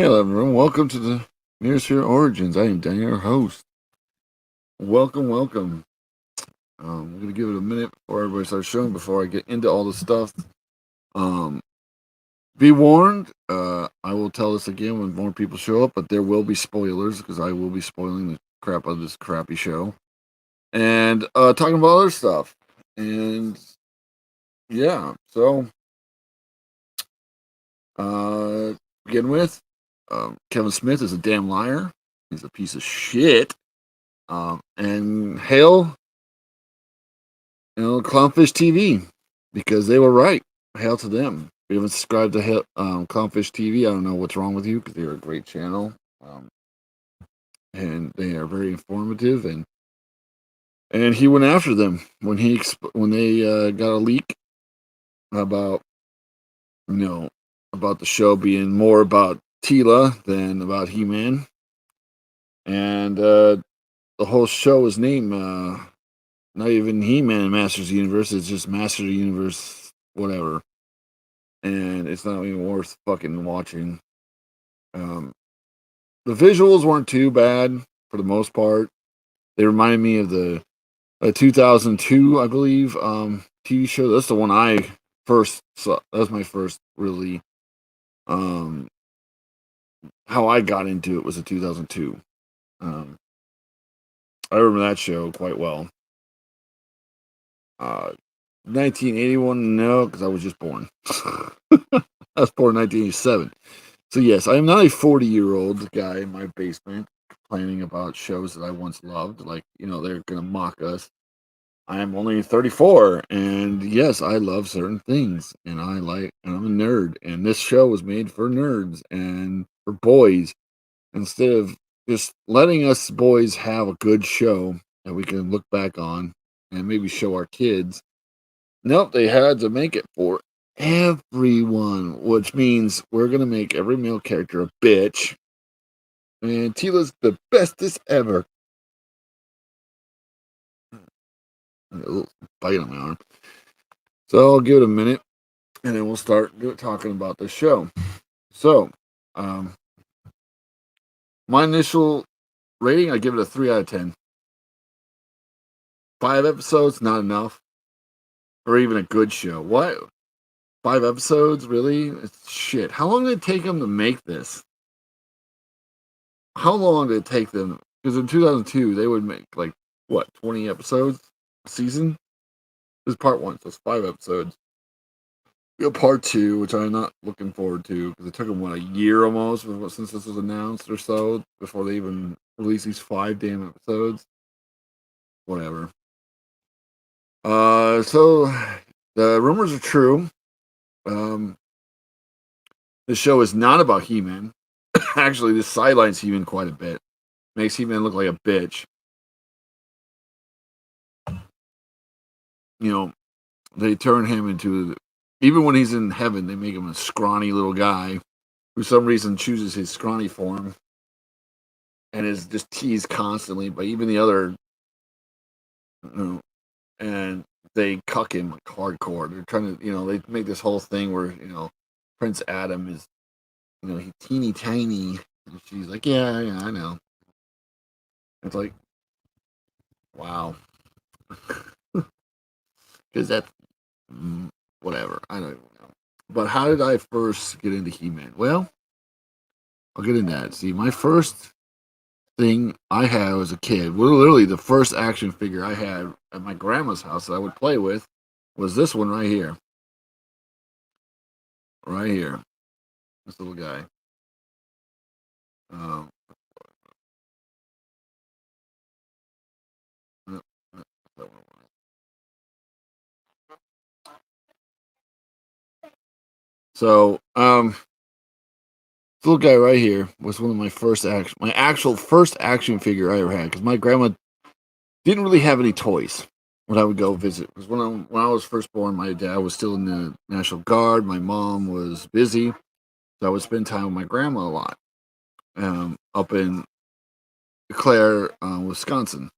Hello, everyone. Welcome to the Myriasphere Origins. I am Danny, your host. Welcome, welcome. We're going to give it a minute before everybody starts showing, before I get into all the stuff. Um, be warned, I will tell this again when more people show up, but there will be spoilers because I will be spoiling the crap out of this crappy show. And talking about other stuff. And yeah, so uh, begin with Kevin Smith is a damn liar. He's a piece of shit. And hail, Clownfish TV, because they were right. Hail to them. If you haven't subscribed to Clownfish TV, I don't know what's wrong with you, because they're a great channel, and they are very informative. And he went after them when they got a leak about you know about the show being more about Tila than about He-Man, and the whole show is named not even He-Man Masters of Universe. It's just Masters of Universe, whatever. And it's not even worth fucking watching. Um, the visuals weren't too bad for the most part. They reminded me of the 2002, I believe, TV show. That's the one I first saw. That was my first really. Um, how I got into it was in 2002. Um, I remember that show quite well. 1981, no, because I was just born. I was born in 1987. So yes, I am not a 40-year-old guy in my basement complaining about shows that I once loved. Like, they're gonna mock us. I am only 34, and yes, I love certain things, and I'm a nerd, and this show was made for nerds and for boys. Instead of just letting us boys have a good show that we can look back on and maybe show our kids. Nope, they had to make it for everyone, which means we're gonna make every male character a bitch. And Tila's the bestest ever. A little bite on my arm. So I'll give it a minute, and then we'll start talking about the show. So, um, my initial rating, I give it a 3 out of 10. 5 episodes, not enough, or even a good show. What? 5 episodes, really? It's shit. How long did it take them to make this? How long did it take them? Because in 2002, they would make like what, 20 episodes a season? This is part one, so it's 5 episodes. Part two, which I'm not looking forward to, because it took them a year almost since this was announced or so before they even released these 5 damn episodes. Whatever. So the rumors are true. Um, the show is not about He-Man. Actually, this sidelines He-Man quite a bit. Makes He-Man look like a bitch. You know, they turn him into, even when he's in heaven, they make him a scrawny little guy who, for some reason, chooses his scrawny form and is just teased constantly by even the other, you know, and they cuck him like hardcore. They're trying to, they make this whole thing where, Prince Adam is, he's teeny tiny, and she's like, yeah, yeah, I know. It's like, wow, because that's whatever. I don't even know. But how did I first get into He-Man? Well, I'll get into that. See, my first thing I had as a kid, literally the first action figure I had at my grandma's house that I would play with, was this one right here. Right here. This little guy. Um, no, no, that one. So, this little guy right here was one of my actual first action figure I ever had, because my grandma didn't really have any toys when I would go visit. Because when I was first born, my dad was still in the National Guard. My mom was busy, so I would spend time with my grandma a lot, up in Clare, Wisconsin.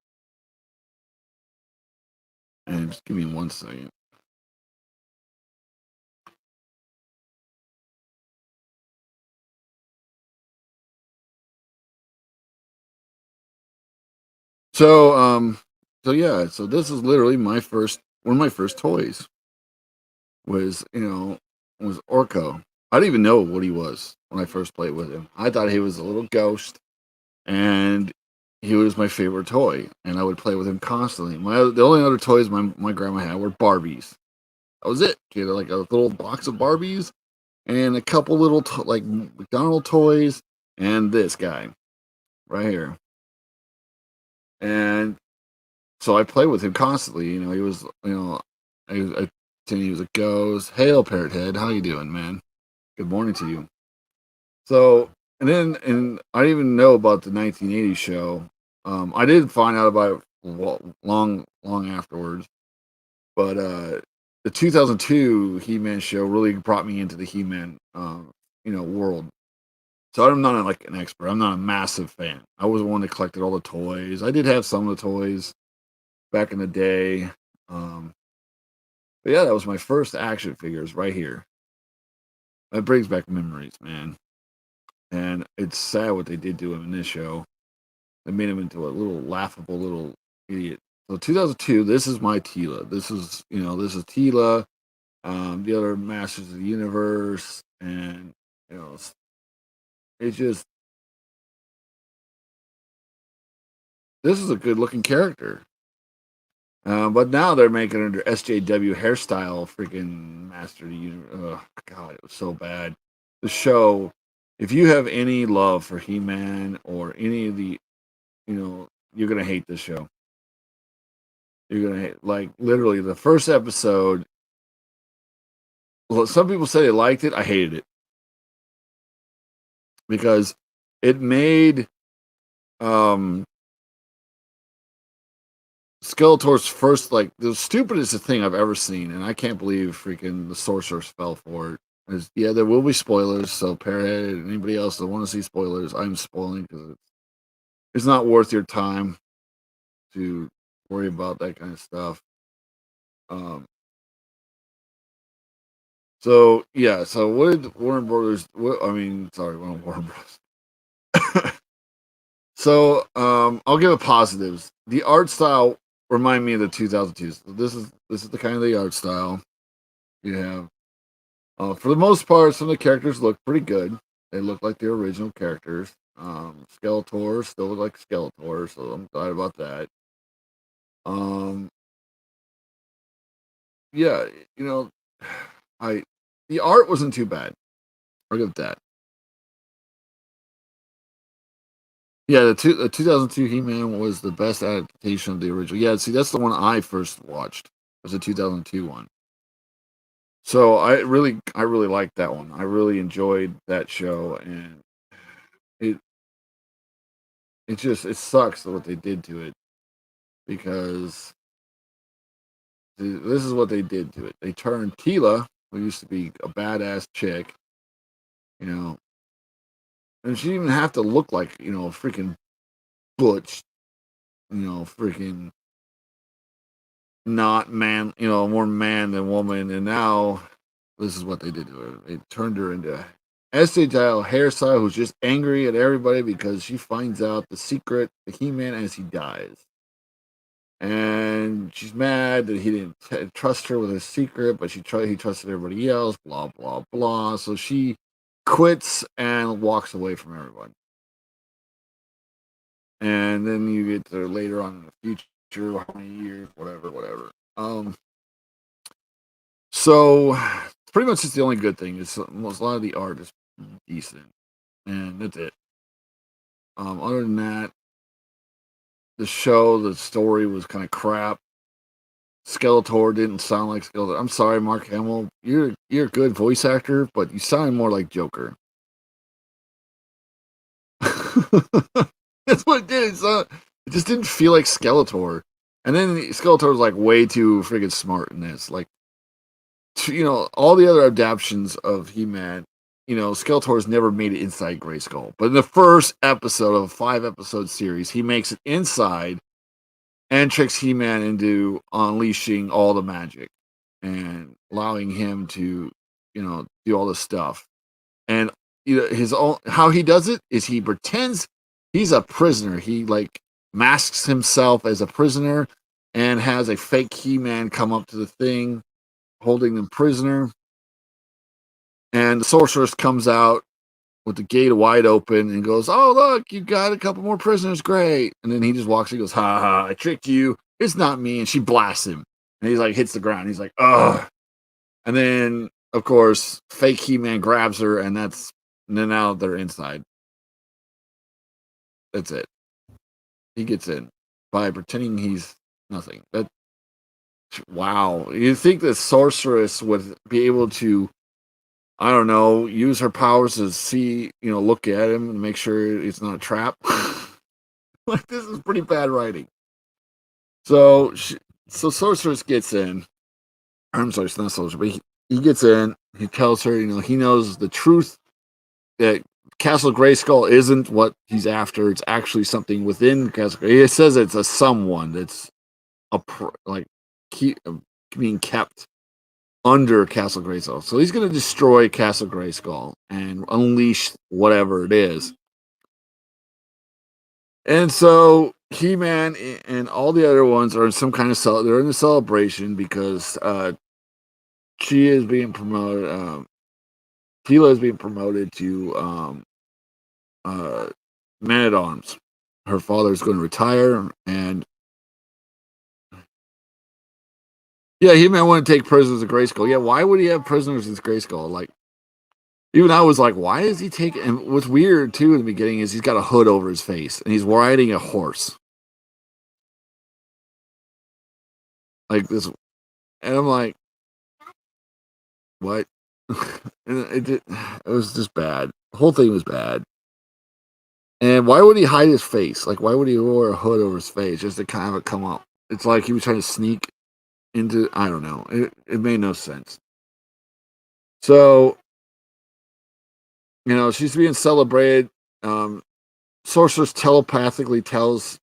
And just give me 1 second. So, so yeah, so this is literally my first one of my first toys was, was Orko. I didn't even know what he was when I first played with him. I thought he was a little ghost, and he was my favorite toy, and I would play with him constantly. The only other toys my grandma had were Barbies. That was it. She had like a little box of Barbies and a couple little like McDonald toys and this guy right here. And so I played with him constantly. He was, I he was a ghost. Hail, Parrot Head. How you doing, man? Good morning to you. So, and I didn't even know about the 1980 show. I did find out about it long afterwards. But the 2002 He-Man show really brought me into the He-Man, world. So I'm not like an expert. I'm not a massive fan. I was the one that collected all the toys. I did have some of the toys back in the day. Um, but yeah, that was my first action figures right here. That brings back memories, man. And it's sad what they did to him in this show. They made him into a little laughable little idiot. So 2002, this is my Tila. This is Tila. The other Masters of the Universe, and you know, it's just this is a good looking character. But now they're making it under SJW hairstyle, freaking Master of the Universe. Oh God, it was so bad. The show, if you have any love for He-Man or any of the, you're gonna hate this show. You're gonna hate, like, literally the first episode. Well, some people say they liked it. I hated it because it made um Skeletor's first, like, the stupidest thing I've ever seen, and I can't believe freaking the sorcerers fell for it. Yeah, there will be spoilers, so Parrot and anybody else that want to see spoilers, I'm spoiling because it's not worth your time to worry about that kind of stuff. Um, so yeah, so what did Warner Brothers? Warner Bros. So I'll give it positives. The art style remind me of the 2002s. So this is the kind of the art style you have. For the most part, some of the characters look pretty good. They look like the original characters. Skeletor still look like Skeletor, so I'm glad about that. Um, yeah, you know, I the art wasn't too bad. I'll give it that. Yeah, the 2002 He-Man was the best adaptation of the original. Yeah, see, that's the one I first watched. Was the 2002 one. So I really liked that one. I really enjoyed that show, and it it sucks what they did to it because this is what they did to it. They turned Tila, who used to be a badass chick, you know, and she didn't even have to look like, freaking butch, freaking not man, more man than woman. And now this is what they did to her. They turned her into SHL hairstyle, who's just angry at everybody because she finds out the secret to He-Man as he dies. And she's mad that he didn't trust her with his secret, but he trusted everybody else. Blah blah blah. So she quits and walks away from everyone. And then you get to later on in the future, how many years, whatever. So pretty much it's the only good thing. It's a lot of the art is decent, and that's it. Other than that, the story was kind of crap. Skeletor didn't sound like Skeletor. I'm sorry, Mark Hamill. You're a good voice actor, but you sound more like Joker. That's what it did. It just didn't feel like Skeletor. And then Skeletor was like way too friggin' smart in this. Like, all the other adaptations of He-Man, Skeletor's never made it inside Grayskull. But in the first episode of a 5-episode series, he makes it inside and tricks He-Man into unleashing all the magic and allowing him to, do all this stuff. And his own how he does it is he pretends he's a prisoner. He like masks himself as a prisoner and has a fake He-Man come up to the thing, holding them prisoner. And the sorceress comes out with the gate wide open and goes, "Oh, look, you got a couple more prisoners. Great." And then he just walks and goes, "Ha ha, I tricked you. It's not me." And she blasts him. And he's like, hits the ground. He's like, "Ugh." And then, of course, fake He-Man grabs her, and then now they're inside. That's it. He gets in by pretending he's nothing. Wow. You think the sorceress would be able to, I don't know, use her powers to see, look at him and make sure it's not a trap? Like, this is pretty bad writing. So, sorceress gets in. I'm sorry, it's not sorceress, but he gets in. He tells her, he knows the truth that Castle Grayskull isn't what he's after. It's actually something within Castle. It says it's a someone that's being kept under Castle Grayskull. So he's going to destroy Castle Grayskull and unleash whatever it is. And so He-Man and all the other ones are in some kind of they're in a celebration because she is being promoted. Tila is being promoted to Man-at-Arms. Her father is going to retire, and yeah, He-Man want to take prisoners of Grayskull. Yeah, why would he have prisoners in Grayskull? Like, even I was like, why is he taking? And what's weird too in the beginning is he's got a hood over his face and he's riding a horse, like this, and I'm like, what? And it was just bad. The whole thing was bad. And why would he hide his face? Like, why would he wear a hood over his face just to kind of come up? It's like he was trying to sneak into. I don't know. It made no sense. So she's being celebrated. Sorceress telepathically tells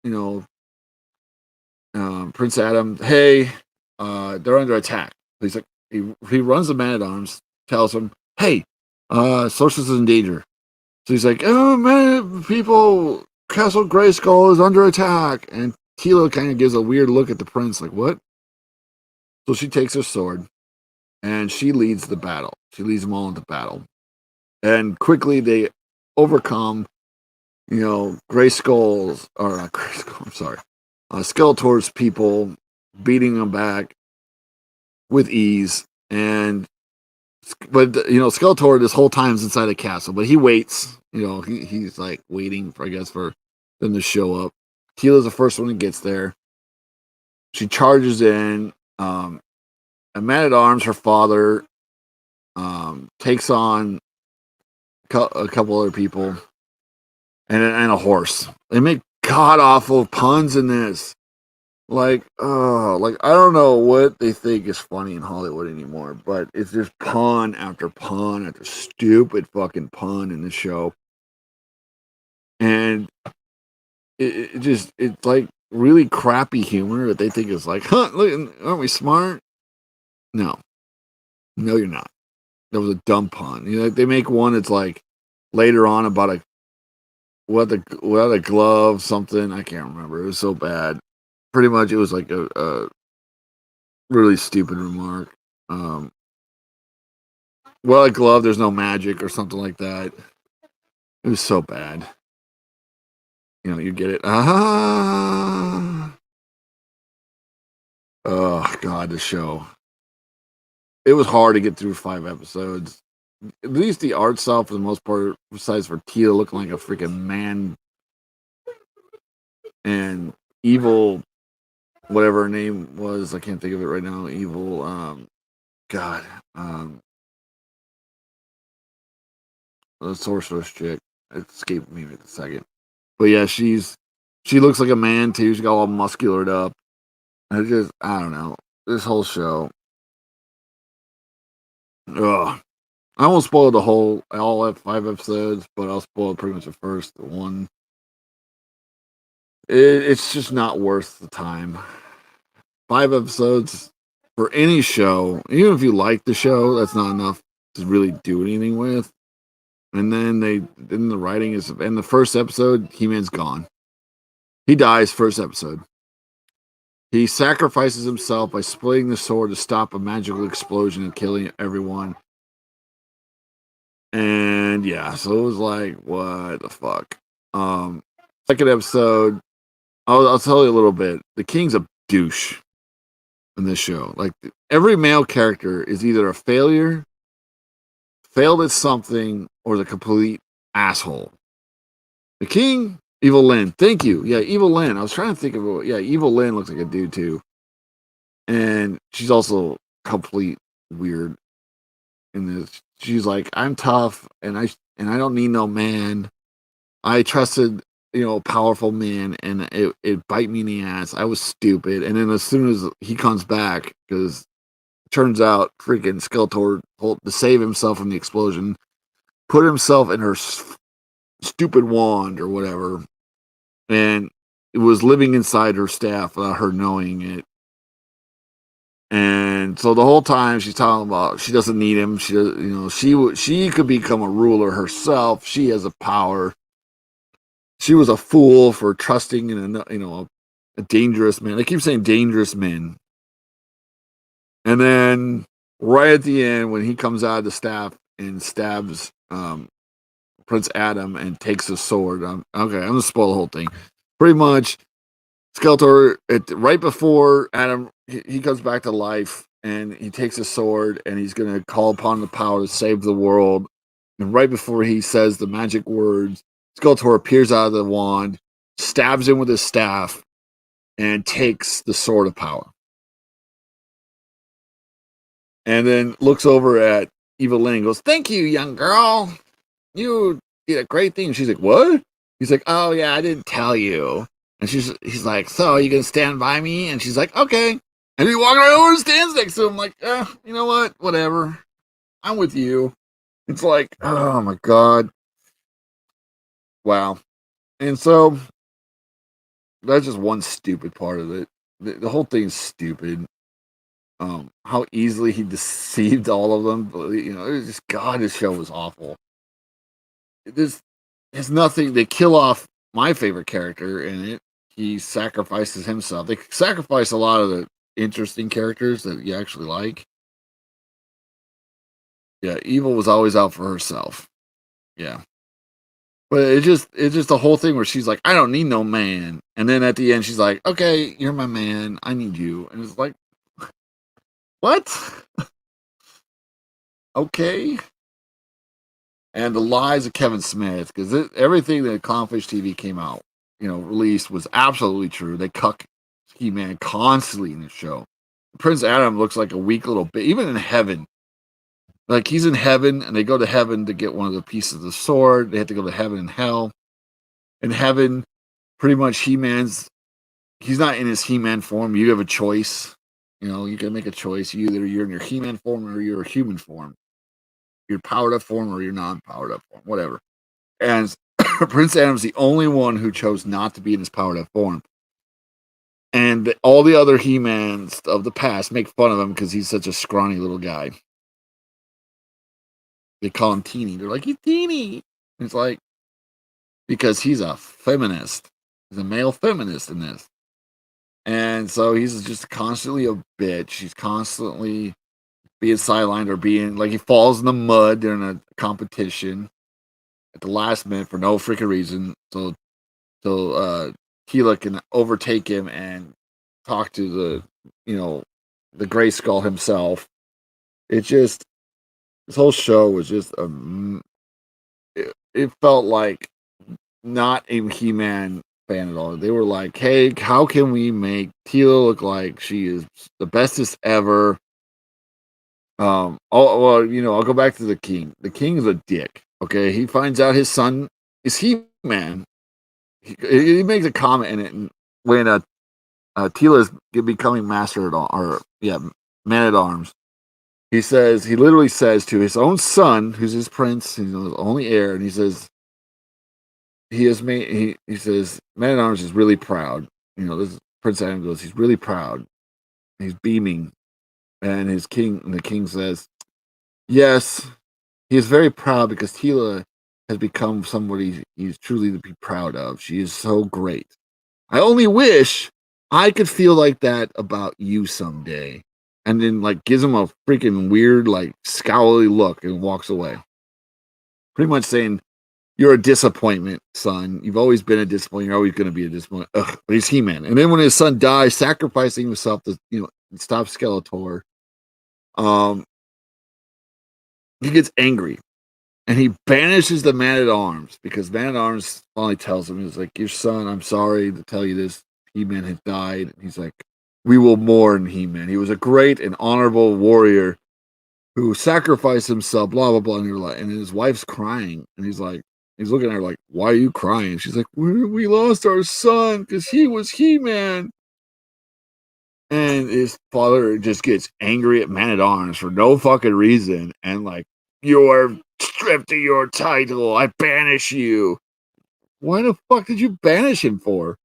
Prince Adam, "Hey, they're under attack." He's like, he runs the Man-at-Arms, tells him, "Hey, Sorceress is in danger." So he's like, "Oh man, people, Castle Grayskull is under attack." And Tila kind of gives a weird look at the prince, like, "What?" So she takes her sword and she leads the battle. She leads them all into battle, and quickly they overcome. Grayskull's or not Grayskull. I'm sorry, Skeletor's people beating them back with ease. But Skeletor this whole time is inside the castle, but he waits. He's like waiting for, I guess, for them to show up. Tila's the first one that gets there. She charges in. A Man-at-Arms, her father, takes on a couple other people and a horse. They make god awful puns in this. Like I don't know what they think is funny in Hollywood anymore, but it's just pun after stupid fucking pun in the show. And it's like really crappy humor that they think is like, huh, look, aren't we smart? No, you're not. That was a dumb pun. They make one that's like later on about without a glove, something. I can't remember. It was so bad. Pretty much it was like a really stupid remark. Well, a glove, there's no magic or something like that. It was so bad. You get it. Ah. Oh God, the show. It was hard to get through 5 episodes. At least the art style, for the most part, besides for Tila looking like a freaking man and evil, whatever her name was, I can't think of it right now. Evil, God, the sorceress chick. It escaped me for a second. But yeah, she looks like a man too. She got all musculared up. I don't know. This whole show. Ugh. I won't spoil all 5 episodes, but I'll spoil pretty much the first one. It's just not worth the time. 5 episodes for any show, even if you like the show, that's not enough to really do anything with. And then the writing is, in the first episode, He-Man's gone. He dies first episode. He sacrifices himself by splitting the sword to stop a magical explosion and killing everyone. And yeah, so it was like, what the fuck? Second episode, I'll tell you a little bit. The king's a douche in this show. Like every male character is either a failure, failed at something, or the complete asshole. The king, Evil Lynn. Thank you. Yeah, Evil Lynn. I was trying to think of it. Yeah, Evil Lynn looks like a dude too. And she's also complete weird in this. She's like, I'm tough and I don't need no man. I trusted, a powerful man, and it bite me in the ass. I was stupid. And then as soon as he comes back, because it turns out freaking Skeletor, to save himself from the explosion, put himself in her stupid wand or whatever, and it was living inside her staff without her knowing it. And so the whole time she's talking about she doesn't need him. She does, she could become a ruler herself. She has a power. She was a fool for trusting in a dangerous man. I keep saying dangerous men. And then right at the end, when he comes out of the staff and stabs Prince Adam and takes his sword, okay, I'm gonna spoil the whole thing. Pretty much, Skeletor, right before Adam, he comes back to life and he takes his sword and he's going to call upon the power to save the world. And right before he says the magic words, Skeletor appears out of the wand, stabs him with his staff, and takes the sword of power. And then looks over at Evil Lynn and goes, "Thank you, young girl. You did a great thing." She's like, "What?" He's like, "Oh, yeah, I didn't tell you." And he's like, "So, are you going to stand by me?" And she's like, "Okay." And he walks right over and stands next to him, like, you know what? Whatever. I'm with you. It's like, oh my God. Wow. And so that's just one stupid part of it. The whole thing's stupid. How easily he deceived all of them. It was just, God, this show was awful. This has nothing. They kill off my favorite character in it. He sacrifices himself. They sacrifice a lot of the interesting characters that you actually like. Yeah, Evil was always out for herself. Yeah. But it's just the whole thing where she's like, I don't need no man. And then at the end she's like, okay, you're my man. I need you. And it's like, what? Okay. And the lies of Kevin Smith, because everything that Accomplished TV came out, released was absolutely true. They cuck He-Man constantly in the show. Prince Adam looks like a weak little bit, even in heaven. Like he's in heaven, and they go to heaven to get one of the pieces of the sword. They have to go to heaven and hell. In heaven, pretty much he's not in his He-Man form. You have a choice. You can make a choice. Either you're in your He-Man form or you're a human form. You're powered up form or you're non-powered up form, whatever. And Prince Adam's the only one who chose not to be in his powered up form. And all the other He-Mans of the past make fun of him because he's such a scrawny little guy. They call him teeny. They're like, he's teeny. It's like, because he's a feminist. He's a male feminist in this. And so he's just constantly a bitch. He's constantly being sidelined or being like he falls in the mud during a competition at the last minute for no freaking reason. So Keela can overtake him and talk to the Gray Skull himself. This whole show was just it felt like not a He-Man fan at all. They were like, hey, how can we make Teela look like she is the bestest ever? I'll go back to the king. The king is a dick. Okay, he finds out his son is He-Man. He makes a comment in it when Teela is becoming master at all, or man at arms. He literally says to his own son, who's his prince, he's the only heir, and he says, he says, Man at Arms is really proud. This Prince Adam goes, he's really proud. He's beaming. And the king says, yes, he is very proud because Teela has become somebody he's truly to be proud of. She is so great. I only wish I could feel like that about you someday. And then like gives him a freaking weird, like scowly look and walks away. Pretty much saying, "You're a disappointment, son. You've always been a disappointment. You're always going to be a disappointment." Ugh, but he's He-Man. And then when his son dies, sacrificing himself to stop Skeletor, um, he gets angry and he banishes the Man at Arms because Man at Arms finally tells him, he's like, "Your son, I'm sorry to tell you this. He-Man has died." And he's like, "We will mourn He-Man. He was a great and honorable warrior who sacrificed himself." Blah blah blah. And you're like, and his wife's crying, and he's looking at her like, "Why are you crying?" She's like, "We lost our son because he was He-Man." And his father just gets angry at Man at Arms for no fucking reason, and like, "You are stripped of your title. I banish you." Why the fuck did you banish him for?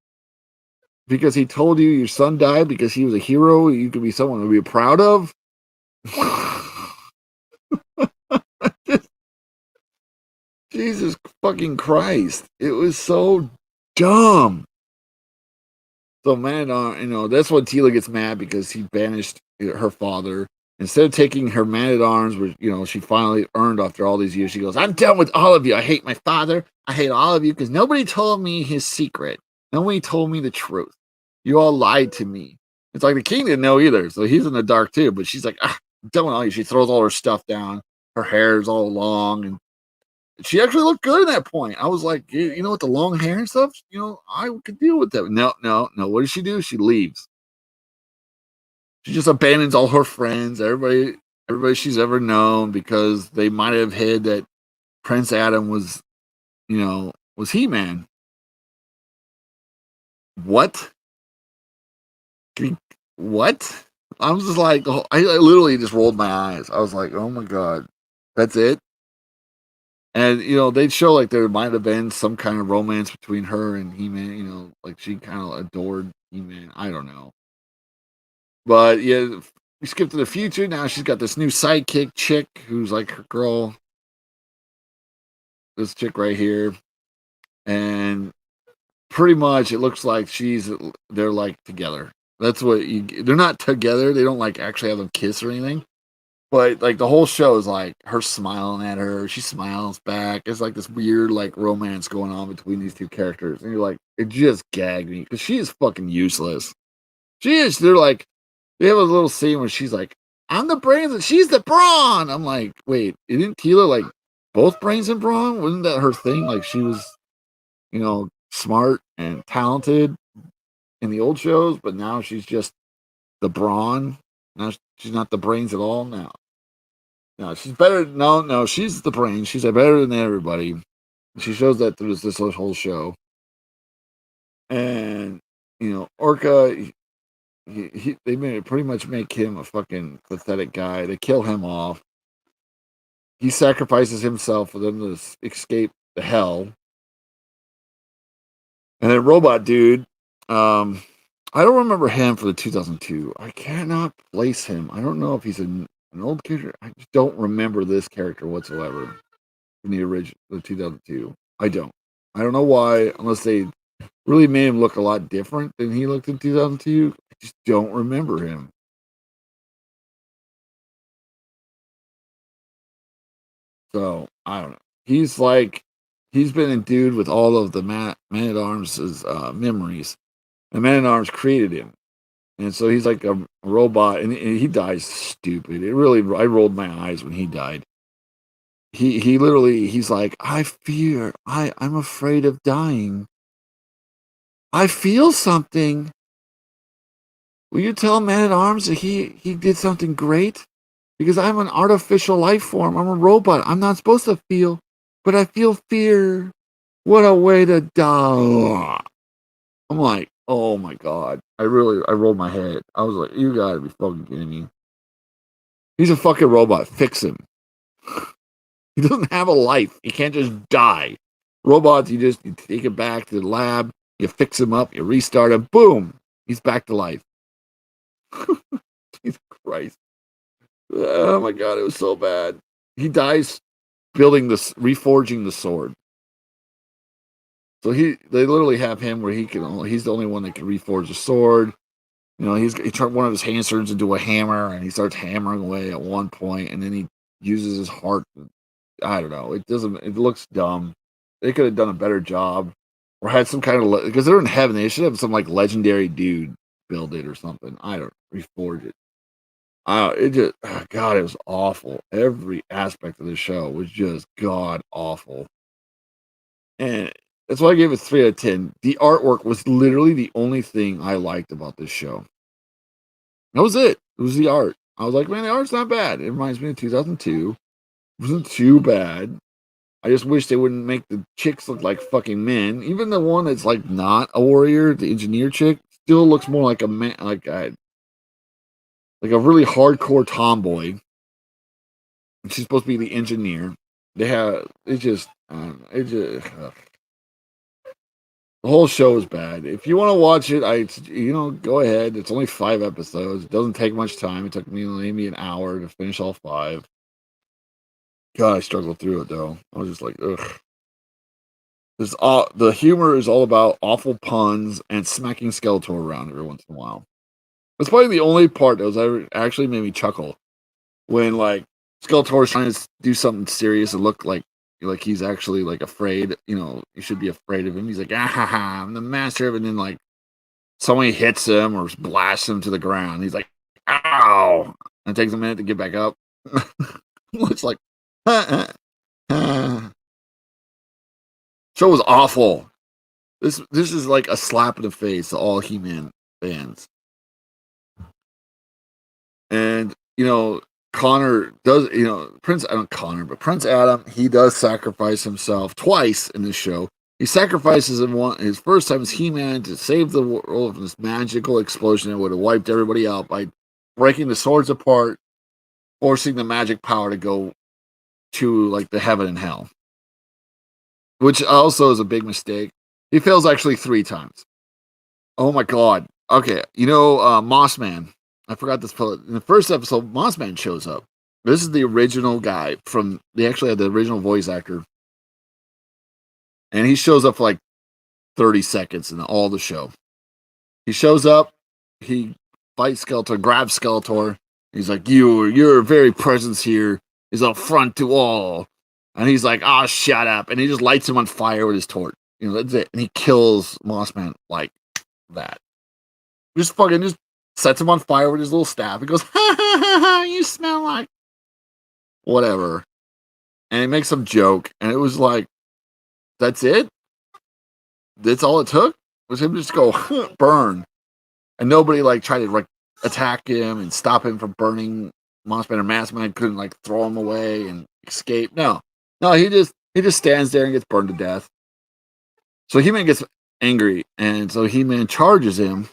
Because he told you your son died because he was a hero you could be someone to be proud of? Jesus fucking Christ. It was so dumb. So man, that's when Tila gets mad because he banished her father. Instead of taking her Man at Arms, which she finally earned after all these years, she goes, "I'm done with all of you. I hate my father. I hate all of you because nobody told me his secret. Nobody told me the truth. You all lied to me." It's like the king didn't know either, so he's in the dark too. But she's like, "I'm done with all you." She throws all her stuff down. Her hair is all long, and she actually looked good at that point. I was like, with the long hair and stuff, I could deal with that. No, no, no. What does she do? She leaves. She just abandons all her friends, everybody she's ever known because they might have hid that Prince Adam was He-Man. What? What? I was just like, I literally just rolled my eyes. I was like, oh my god, that's it. And they'd show like there might have been some kind of romance between her and He-Man. Like she kind of adored He-Man. I don't know, but yeah, we skip to the future. Now she's got this new sidekick chick who's like her girl. This chick right here, and pretty much it looks like they're like together. That's what they're not together. They don't like actually have them kiss or anything. But like the whole show is like her smiling at her. She smiles back. It's like this weird like romance going on between these two characters, and you're like, it just gagged me because she is fucking useless. She is. They're like, they have a little scene where she's like, "I'm the brains and she's the brawn." I'm like, wait, isn't Tila like both brains and brawn? Wasn't that her thing? Like she was, smart and talented in the old shows, but now she's just the brawn. Now she's not the brains at all. Now, no, she's better. No, no, she's the brain. She's better than everybody. She shows that through this whole show. And Orca, they pretty much make him a fucking pathetic guy. They kill him off. He sacrifices himself for them to escape the hell. And then Robot Dude, I don't remember him for the 2002. I cannot place him. I don't know if he's an old character. I just don't remember this character whatsoever in the original, the 2002. I don't. I don't know why, unless they really made him look a lot different than he looked in 2002. I just don't remember him. So I don't know. He's been endued with all of the Man at Arms' memories. And Man at Arms created him. And so he's like a robot, and he dies stupid. I rolled my eyes when he died. He literally, he's like, I'm afraid of dying. I feel something. Will you tell Man at Arms that he did something great? Because I'm an artificial life form. I'm a robot. I'm not supposed to feel, but I feel fear. What a way to die. I'm like, oh my god. I rolled my head. I was like, you gotta be fucking kidding me. He's a fucking robot. Fix him. He doesn't have a life. He can't just die. Robots, you take him back to the lab, you fix him up, you restart him, boom, he's back to life. Jesus Christ. Oh my god, it was so bad. He dies reforging the sword. So they literally have him where he's the only one that can reforge a sword. He turned one of his hands turns into a hammer, and he starts hammering away at one point, and then he uses his heart. I don't know. It doesn't. It looks dumb. They could have done a better job, or had some kind of because they're in heaven. They should have some like legendary dude build it or something. I don't reforge it. It just God, it was awful. Every aspect of the show was just god awful, and that's why I gave it 3 out of 10. The artwork was literally the only thing I liked about this show. That was it. It was the art. I was like, man, the art's not bad. It reminds me of 2002. It wasn't too bad. I just wish they wouldn't make the chicks look like fucking men. Even the one that's like not a warrior, the engineer chick, still looks more like a man, like a really hardcore tomboy. And she's supposed to be the engineer. They have it just, it just. The whole show is bad. If you want to watch it, go ahead. It's only 5 episodes. It doesn't take much time. It took me maybe an hour to finish all 5. God, I struggled through it though. I was just like, ugh. The humor is all about awful puns and smacking Skeletor around every once in a while. That's probably the only part that was ever actually made me chuckle when like Skeletor's trying to do something serious and look like he's actually like afraid. You should be afraid of him. He's like, ah, I'm the master of it. And then like somebody hits him or blasts him to the ground. He's like, ow! And it takes a minute to get back up. It's like, show was awful. This is like a slap in the face to all He-Man fans. And Connor does. Prince I don't Connor, but Prince Adam. He does sacrifice himself twice in this show. He sacrifices his first time as He-Man to save the world from this magical explosion that would have wiped everybody out by breaking the swords apart, forcing the magic power to go to like the heaven and hell, which also is a big mistake. He fails actually 3 times. Oh my god. Okay, Mossman. I forgot this fellow. In the first episode, Mossman shows up. This is the original guy from. They actually had the original voice actor, and he shows up for like 30 seconds in all the show. He shows up. He fights Skeletor, grabs Skeletor. He's like, your very presence here is a affront to all. And he's like, oh, shut up. And he just lights him on fire with his torch. That's it. And he kills Mossman like that. Just sets him on fire with his little staff. He goes, ha ha ha ha, you smell like whatever. And he makes some joke. And it was like, that's it? That's all it took? Was him just go, burn. And nobody like tried to like attack him and stop him from burning Mossman or Massman couldn't like throw him away and escape. No, he just stands there and gets burned to death. So He-Man gets angry, and so He-Man charges him.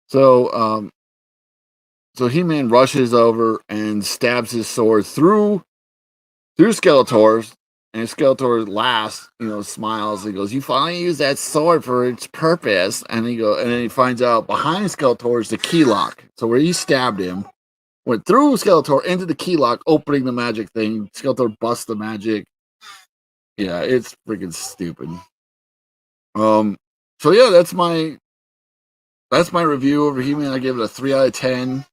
So He-Man rushes over and stabs his sword through Skeletor's. And Skeletor laughs, smiles. He goes, "You finally used that sword for its purpose." And then he finds out behind Skeletor is the key lock. So where he stabbed him, went through Skeletor into the key lock, opening the magic thing. Skeletor busts the magic. Yeah, it's freaking stupid. So yeah, that's my review over He-Man. I give it a 3 out of 10.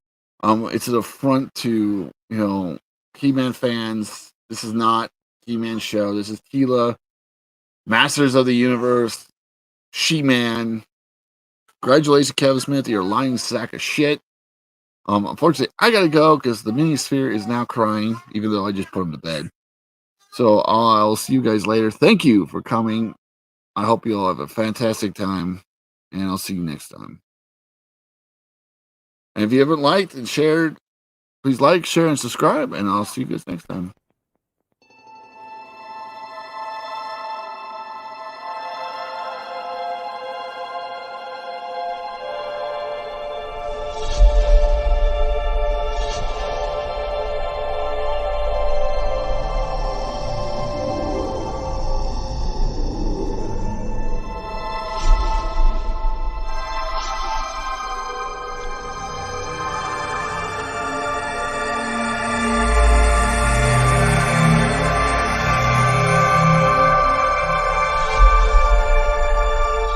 It's an affront to He-Man fans. This is not He-Man show. This is Tila, Masters of the Universe, She-Man. Congratulations, Kevin Smith. You're a lying sack of shit. Unfortunately, I gotta go because the Myriasphere is now crying, even though I just put him to bed. So I'll see you guys later. Thank you for coming. I hope you all have a fantastic time, and I'll see you next time. And if you haven't liked and shared, please like, share, and subscribe, and I'll see you guys next time.